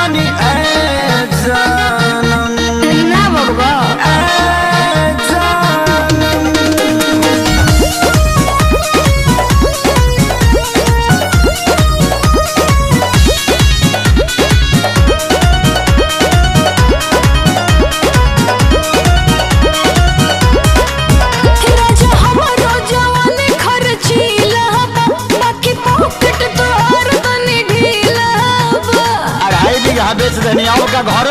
बानी ए जानम ना बबुआ ए जानम। राजा हमारो जवानी खर्चीला बाकी पॉकेट तोहर तनी ढीला बा। 2.5 बीघा बेच देनी और का घर